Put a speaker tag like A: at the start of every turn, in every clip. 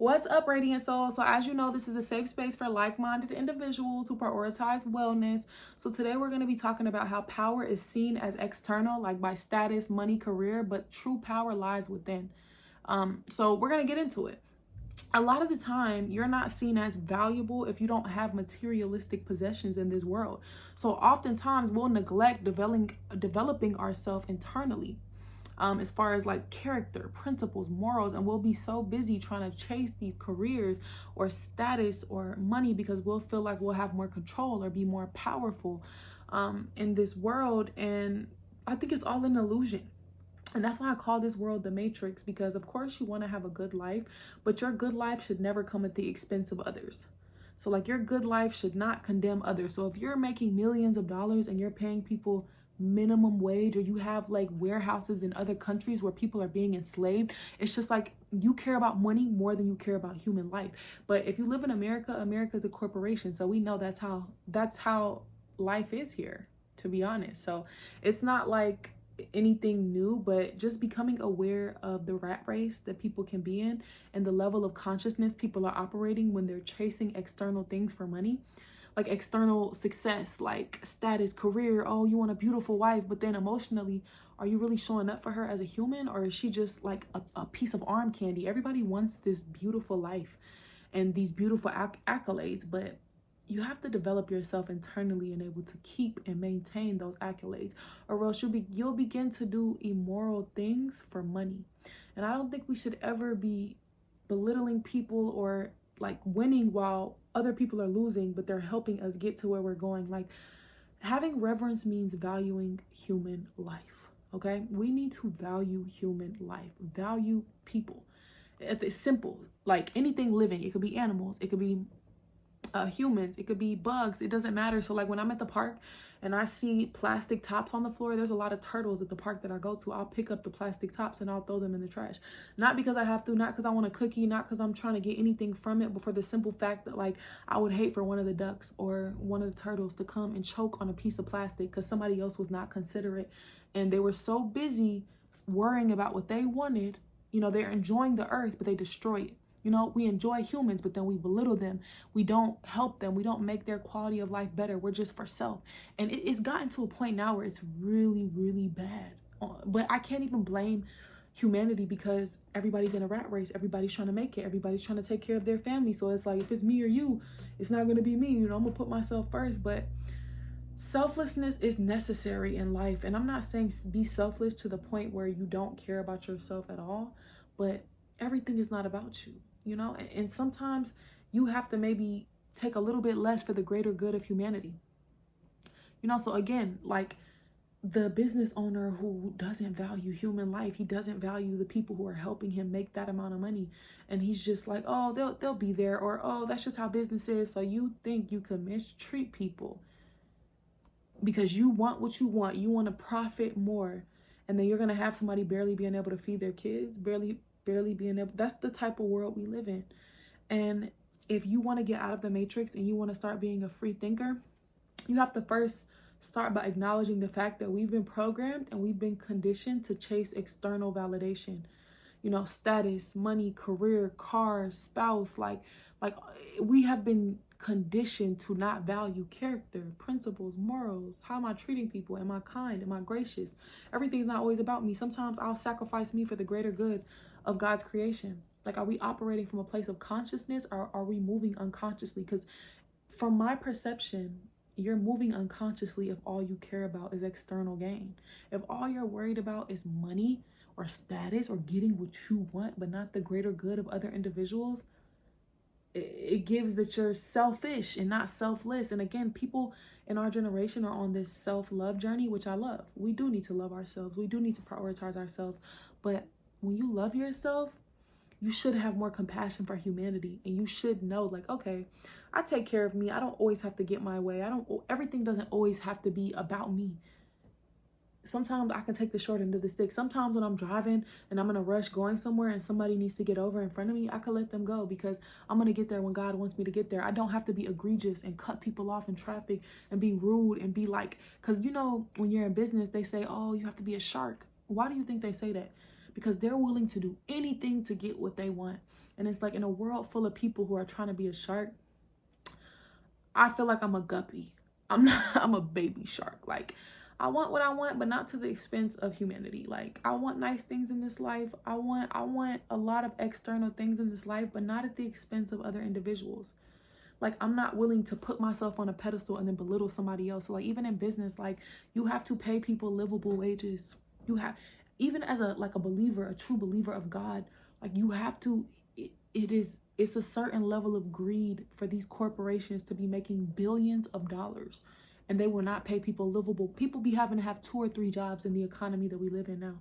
A: What's up, Radiant Soul? So as you know, this is a safe space for like-minded individuals who prioritize wellness. So today we're going to be talking about how power is seen as external, like by status, money, career, but true power lies within. So we're going to get into it. A lot of the time, you're not seen as valuable if you don't have materialistic possessions in this world. So oftentimes we'll neglect developing ourselves internally, as far as like character, principles, morals, and we'll be so busy trying to chase these careers or status or money because we'll feel like we'll have more control or be more powerful in this world. And I think it's all an illusion. And that's why I call this world the Matrix, because of course you want to have a good life, but your good life should never come at the expense of others. So like your good life should not condemn others. So if you're making millions of dollars and you're paying people minimum wage, or you have like warehouses in other countries where people are being enslaved, it's just like you care about money more than you care about human life. But if you live in America, America is a corporation, so we know that's how life is here, to be honest. So it's not like anything new, but just becoming aware of the rat race that people can be in and the level of consciousness people are operating when they're chasing external things for money, like external success, like status, career. Oh, you want a beautiful wife, but then emotionally, are you really showing up for her as a human, or is she just like a piece of arm candy? Everybody wants this beautiful life and these beautiful accolades, but you have to develop yourself internally and able to keep and maintain those accolades, or else you'll begin to do immoral things for money. And I don't think we should ever be belittling people or like winning while other people are losing, but they're helping us get to where we're going. Like, having reverence means valuing human life. Okay, we need to value human life, value people. It's simple, like anything living. It could be animals, it could be humans, it could be bugs, it doesn't matter. So like when I'm at the park and I see plastic tops on the floor, there's a lot of turtles at the park that I go to, I'll pick up the plastic tops and I'll throw them in the trash. Not because I have to, not because I want a cookie, not because I'm trying to get anything from it, but for the simple fact that like I would hate for one of the ducks or one of the turtles to come and choke on a piece of plastic because somebody else was not considerate and they were so busy worrying about what they wanted. You know, they're enjoying the earth, but they destroy it. You know, we enjoy humans, but then we belittle them. We don't help them. We don't make their quality of life better. We're just for self. And it's gotten to a point now where it's really, really bad. But I can't even blame humanity because everybody's in a rat race. Everybody's trying to make it. Everybody's trying to take care of their family. So it's like, if it's me or you, it's not going to be me. You know, I'm going to put myself first. But selflessness is necessary in life. And I'm not saying be selfless to the point where you don't care about yourself at all. But everything is not about you. You know, and sometimes you have to maybe take a little bit less for the greater good of humanity. You know, so again, like the business owner who doesn't value human life, he doesn't value the people who are helping him make that amount of money. And he's just like, oh, they'll be there, or oh, that's just how business is. So you think you can mistreat people because you want what you want to profit more, and then you're gonna have somebody barely being able to feed their kids, barely being able. That's the type of world we live in. And if you want to get out of the matrix and you want to start being a free thinker, you have to first start by acknowledging the fact that we've been programmed and we've been conditioned to chase external validation. You know, status, money, career, cars, spouse, like we have been conditioned to not value character, principles, morals. How am I treating people? Am I kind? Am I gracious? Everything's not always about me. Sometimes I'll sacrifice me for the greater good of God's creation. Like, are we operating from a place of consciousness, or are we moving unconsciously? Because from my perception, you're moving unconsciously if all you care about is external gain. If all you're worried about is money or status or getting what you want, but not the greater good of other individuals, it gives that you're selfish and not selfless. And again, people in our generation are on this self-love journey, which I love. We do need to love ourselves. We do need to prioritize ourselves. But when you love yourself, you should have more compassion for humanity, and you should know, like, okay, I take care of me. I don't always have to get my way. Everything doesn't always have to be about me. Sometimes I can take the short end of the stick. Sometimes when I'm driving and I'm in a rush going somewhere and somebody needs to get over in front of me, I can let them go because I'm going to get there when God wants me to get there. I don't have to be egregious and cut people off in traffic and be rude and be like, because you know, when you're in business, they say, oh, you have to be a shark. Why do you think they say that? Because they're willing to do anything to get what they want. And it's like in a world full of people who are trying to be a shark, I feel like I'm a guppy. I'm not, I'm a baby shark. Like, I want what I want, but not to the expense of humanity. Like, I want nice things in this life. I want a lot of external things in this life, but not at the expense of other individuals. Like, I'm not willing to put myself on a pedestal and then belittle somebody else. So like, even in business, like, you have to pay people livable wages. You have, even as a believer, a true believer of God, like, you have to, it's a certain level of greed for these corporations to be making billions of dollars, and they will not pay people livable. People be having to have 2 or 3 jobs in the economy that we live in now.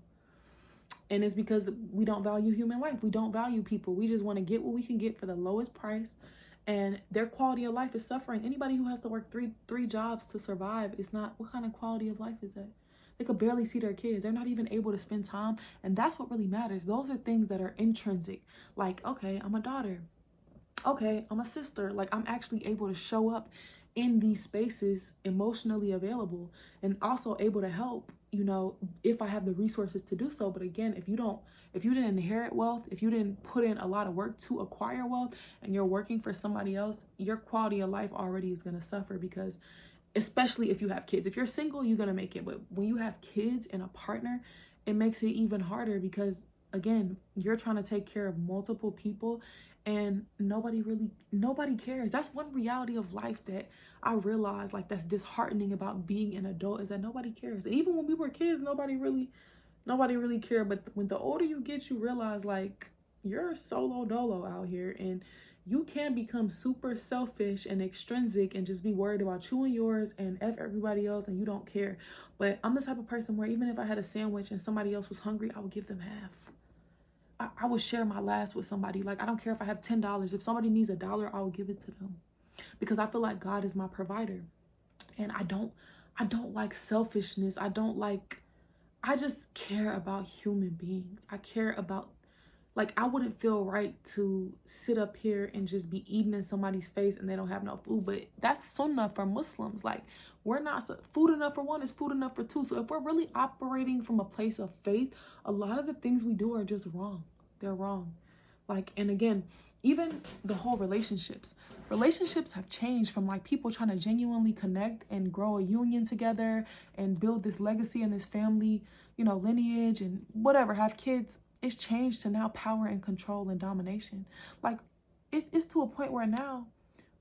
A: And it's because we don't value human life. We don't value people. We just want to get what we can get for the lowest price, and their quality of life is suffering. Anybody who has to work three jobs to survive is not, what kind of quality of life is that? They could barely see their kids. They're not even able to spend time. And that's what really matters. Those are things that are intrinsic. Like, okay, I'm a daughter. Okay, I'm a sister. Like, I'm actually able to show up in these spaces, emotionally available, and also able to help, you know, if I have the resources to do so. But again, if you didn't inherit wealth, if you didn't put in a lot of work to acquire wealth, and you're working for somebody else, your quality of life already is going to suffer. Because especially if you have kids, if you're single, you're going to make it. But when you have kids and a partner, it makes it even harder, because again, you're trying to take care of multiple people, and nobody cares. That's one reality of life that I realized, like, that's disheartening about being an adult, is that nobody cares. And even when we were kids, nobody really cared. But when the older you get, you realize, like, you're solo dolo out here, and you can become super selfish and extrinsic and just be worried about you and yours and F everybody else, and you don't care. But I'm the type of person where even if I had a sandwich and somebody else was hungry, I would give them half. I would share my last with somebody. Like, I don't care if I have $10. If somebody needs $1, I will give it to them, because I feel like God is my provider. And I don't like selfishness. I just care about human beings. I care about, like, I wouldn't feel right to sit up here and just be eating in somebody's face and they don't have no food. But that's sunnah for Muslims. Like, we're not, food enough for one is food enough for two. So if we're really operating from a place of faith, a lot of the things we do are just wrong. They're wrong. Like, and again, even the whole relationships have changed from, like, people trying to genuinely connect and grow a union together and build this legacy and this family, you know, lineage and whatever, have kids. It's changed to now power and control and domination. Like, it's to a point where now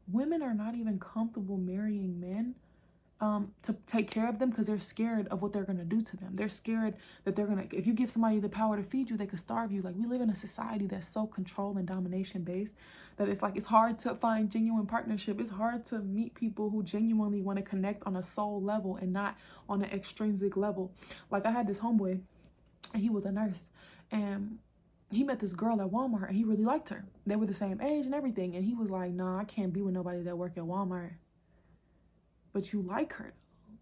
A: women are not even comfortable marrying men to take care of them, because they're scared of what they're going to do to them. They're scared that if you give somebody the power to feed you, they could starve you. Like, we live in a society that's so control and domination based that it's like, it's hard to find genuine partnership. It's hard to meet people who genuinely want to connect on a soul level and not on an extrinsic level. Like, I had this homeboy, and he was a nurse, and he met this girl at Walmart, and he really liked her. They were the same age and everything. And he was like, nah, I can't be with nobody that work at Walmart. But you like her.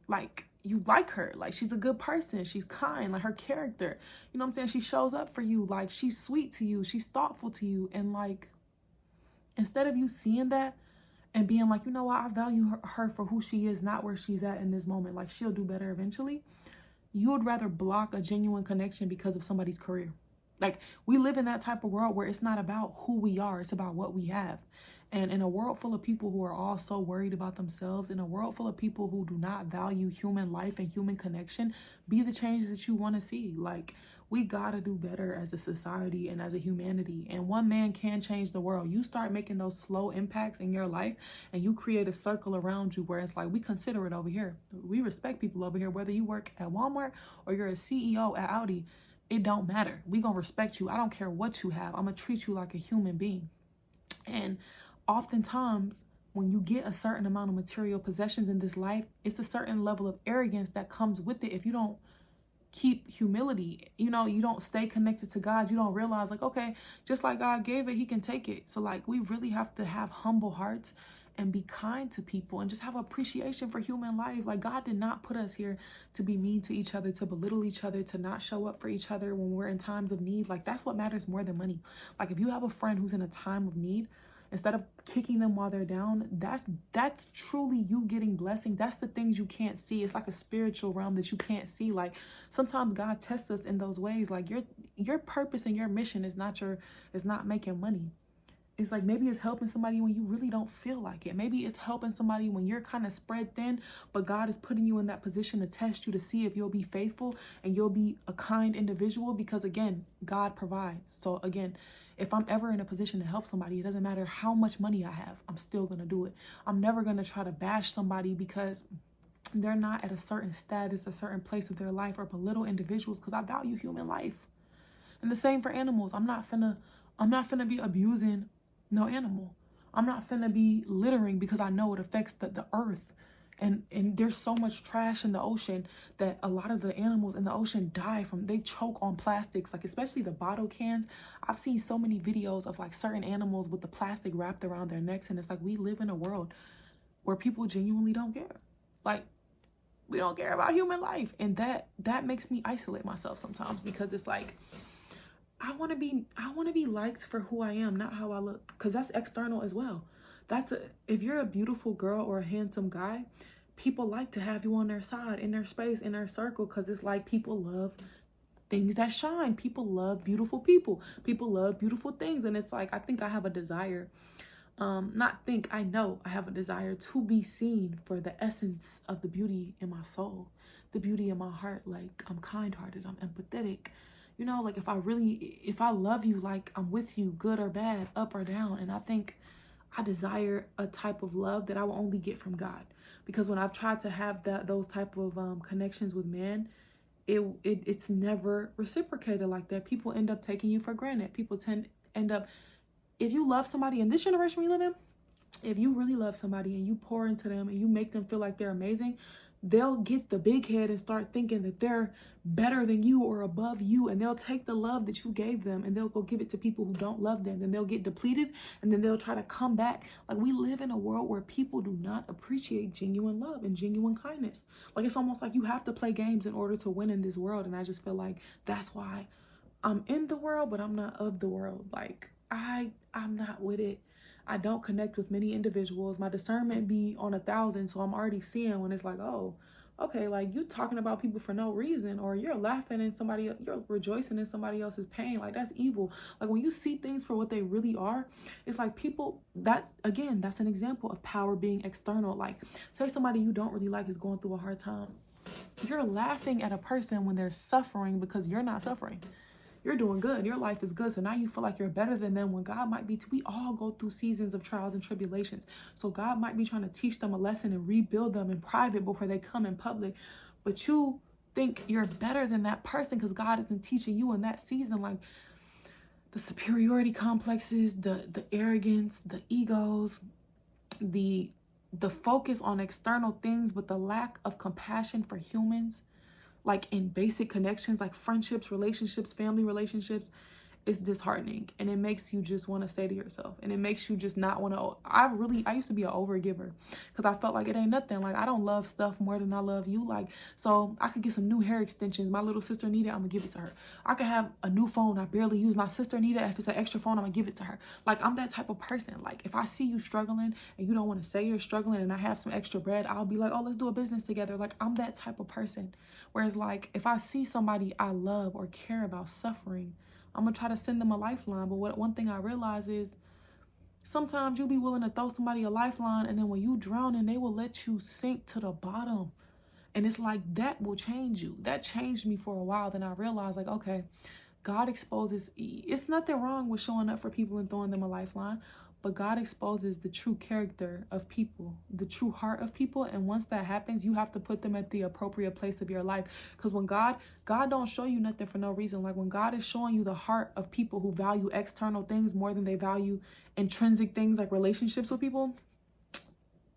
A: Like, you like her. Like, she's a good person. She's kind. Like, her character, you know what I'm saying? She shows up for you. Like, she's sweet to you. She's thoughtful to you. And, like, instead of you seeing that and being like, you know what, I value her for who she is, not where she's at in this moment. Like, she'll do better eventually. You would rather block a genuine connection because of somebody's career. Like, we live in that type of world where it's not about who we are, it's about what we have. And in a world full of people who are all so worried about themselves, in a world full of people who do not value human life and human connection, be the change that you want to see. Like, we gotta do better as a society and as a humanity. And one man can change the world. You start making those slow impacts in your life, and you create a circle around you where it's like, we consider it over here. We respect people over here, whether you work at Walmart or you're a CEO at Audi. It don't matter. We gonna respect you. I don't care what you have. I'm gonna treat you like a human being. And oftentimes, when you get a certain amount of material possessions in this life, it's a certain level of arrogance that comes with it. If you don't keep humility, you know, you don't stay connected to God, you don't realize, like, okay, just like God gave it, he can take it. So, like, we really have to have humble hearts and be kind to people and just have appreciation for human life. Like, God did not put us here to be mean to each other, to belittle each other, to not show up for each other when we're in times of need. Like, that's what matters more than money. Like, if you have a friend who's in a time of need, instead of kicking them while they're down, that's truly you getting blessing. That's the things you can't see. It's like a spiritual realm that you can't see. Like, sometimes God tests us in those ways. Like, your purpose and your mission is not making money. it's like maybe it's helping somebody when you really don't feel like it. Maybe it's helping somebody when you're kind of spread thin, but God is putting you in that position to test you to see if you'll be faithful and you'll be a kind individual, because again, God provides. So again, if I'm ever in a position to help somebody, it doesn't matter how much money I have, I'm still going to do it. I'm never going to try to bash somebody because they're not at a certain status, a certain place of their life, or belittle individuals, because I value human life. And the same for animals. I'm not finna be abusing no animal. I'm not finna be littering because I know it affects the earth. And there's so much trash in the ocean that a lot of the animals in the ocean die from. They choke on plastics, like especially the bottle cans. I've seen so many videos of like certain animals with the plastic wrapped around their necks, and it's like we live in a world where people genuinely don't care. Like, we don't care about human life, and that makes me isolate myself sometimes, because it's like I want to be liked for who I am, not how I look, because that's external as well. If you're a beautiful girl or a handsome guy, people like to have you on their side, in their space, in their circle, because it's like people love things that shine. People love beautiful people. People love beautiful things. And it's like, I think I have a desire, I know I have a desire to be seen for the essence of the beauty in my soul, the beauty in my heart. Like, I'm kind-hearted, I'm empathetic. You know, like if I love you, like I'm with you, good or bad, up or down. And I think I desire a type of love that I will only get from God. Because when I've tried to have those type of connections with men, it's never reciprocated like that. People end up taking you for granted. People end up, if you love somebody in this generation we live in, if you really love somebody and you pour into them and you make them feel like they're amazing, they'll get the big head and start thinking that they're better than you or above you, and they'll take the love that you gave them and they'll go give it to people who don't love them, and they'll get depleted, and then they'll try to come back. Like, we live in a world where people do not appreciate genuine love and genuine kindness. Like, it's almost like you have to play games in order to win in this world, and I just feel like that's why I'm in the world, but I'm not of the world. Like, I'm not with it. I don't connect with many individuals. My discernment be on 1,000, so I'm already seeing when it's like, oh, okay, like you talking about people for no reason, or you're laughing in you're rejoicing in somebody else's pain. Like, that's evil. Like, when you see things for what they really are, it's like people, that's an example of power being external. Like, say somebody you don't really like is going through a hard time. You're laughing at a person when they're suffering because you're not suffering. You're doing good. Your life is good. So now you feel like you're better than them, when God might be, we all go through seasons of trials and tribulations. So God might be trying to teach them a lesson and rebuild them in private before they come in public. But you think you're better than that person because God isn't teaching you in that season. Like, the superiority complexes, the arrogance, the egos, the focus on external things, but the lack of compassion for humans, like in basic connections, like friendships, relationships, family relationships, is disheartening. And it makes you just want to stay to yourself. And it makes you just not want to. I used to be an overgiver because I felt like it ain't nothing. Like, I don't love stuff more than I love you. Like, so I could get some new hair extensions. My little sister needed it, I'm going to give it to her. I could have a new phone I barely use. My sister needed it. If it's an extra phone, I'm going to give it to her. Like, I'm that type of person. Like, if I see you struggling and you don't want to say you're struggling and I have some extra bread, I'll be like, oh, let's do a business together. Like, I'm that type of person. Whereas, like, if I see somebody I love or care about suffering, I'm going to try to send them a lifeline. But one thing I realize is sometimes you'll be willing to throw somebody a lifeline, and then when you drown, they will let you sink to the bottom. And it's like, that will change you. That changed me for a while. Then I realized, like, okay, God exposes, it's nothing wrong with showing up for people and throwing them a lifeline, but God exposes the true character of people, the true heart of people. And once that happens, you have to put them at the appropriate place of your life. Because when God don't show you nothing for no reason. Like, when God is showing you the heart of people who value external things more than they value intrinsic things like relationships with people,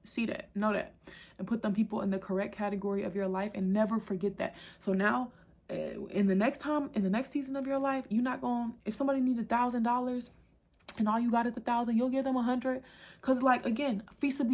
A: see that, know that, and put them people in the correct category of your life, and never forget that. So now, in the next season of your life, you're not going, if somebody needs $1,000 and all you got is 1,000, you'll give them 100. Because, like, again,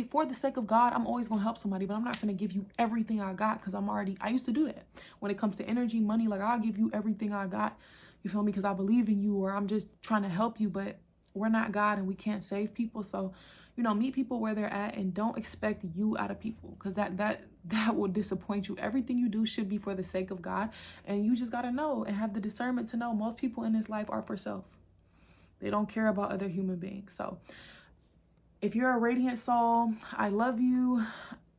A: for the sake of God, I'm always gonna help somebody, but I'm not gonna give you everything I got, because I used to do that. When it comes to energy, money, like, I'll give you everything I got, you feel me, because I believe in you, or I'm just trying to help you. But we're not God and we can't save people. So, you know, meet people where they're at, and don't expect you out of people, because that will disappoint you. Everything you do should be for the sake of God, and you just gotta know and have the discernment to know most people in this life are for self. They don't care about other human beings. So if you're a radiant soul, I love you.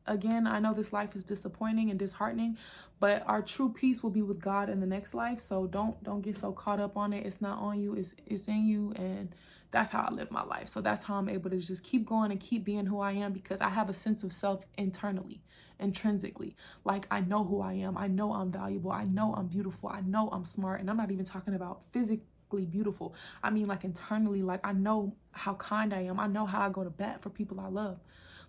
A: Again, I know this life is disappointing and disheartening, but our true peace will be with God in the next life. So don't get so caught up on it. It's not on you, it's in you. And that's how I live my life. So that's how I'm able to just keep going and keep being who I am, because I have a sense of self internally, intrinsically. Like, I know who I am. I know I'm valuable. I know I'm beautiful. I know I'm smart. And I'm not even talking about physically beautiful. I mean, like, internally, like, I know how kind I am. I know how I go to bat for people I love.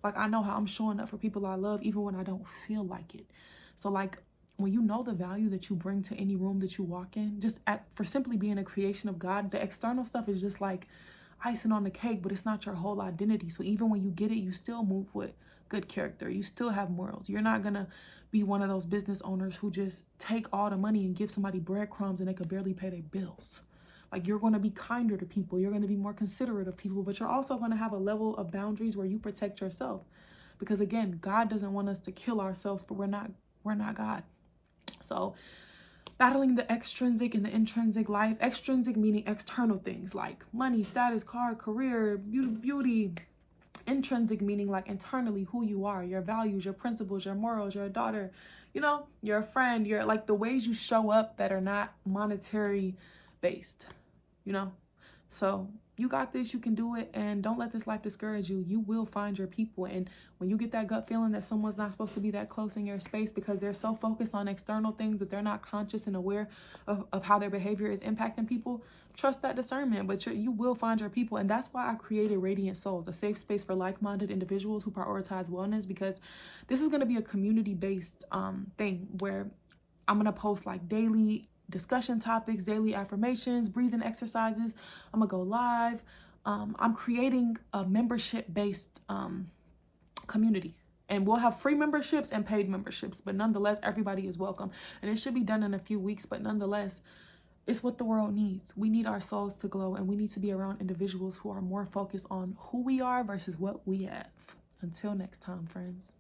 A: Like, I know how I'm showing up for people I love, even when I don't feel like it. So, like, when you know the value that you bring to any room that you walk in, for simply being a creation of God, the external stuff is just like icing on the cake, but it's not your whole identity. So even when you get it, you still move with good character. You still have morals. You're not gonna be one of those business owners who just take all the money and give somebody breadcrumbs and they could barely pay their bills. Like, you're going to be kinder to people. You're going to be more considerate of people, but you're also going to have a level of boundaries where you protect yourself. Because again, God doesn't want us to kill ourselves, for we're not God. So battling the extrinsic and the intrinsic life. Extrinsic meaning external things like money, status, car, career, beauty. Intrinsic meaning like internally who you are, your values, your principles, your morals, you're a daughter, you know, you're a friend, you're like the ways you show up that are not monetary based, you know. So you got this, you can do it, and don't let this life discourage you. You will find your people. And when you get that gut feeling that someone's not supposed to be that close in your space because they're so focused on external things that they're not conscious and aware of how their behavior is impacting people, trust that discernment. But you will find your people. And that's why I created Radiant Souls, a safe space for like-minded individuals who prioritize wellness, because this is going to be a community-based thing where I'm going to post like daily discussion topics, daily affirmations, breathing exercises. I'm gonna go live. I'm creating a membership-based community, and we'll have free memberships and paid memberships, but nonetheless, everybody is welcome. And it should be done in a few weeks, but nonetheless, it's what the world needs. We need our souls to glow, and we need to be around individuals who are more focused on who we are versus what we have. Until next time, friends.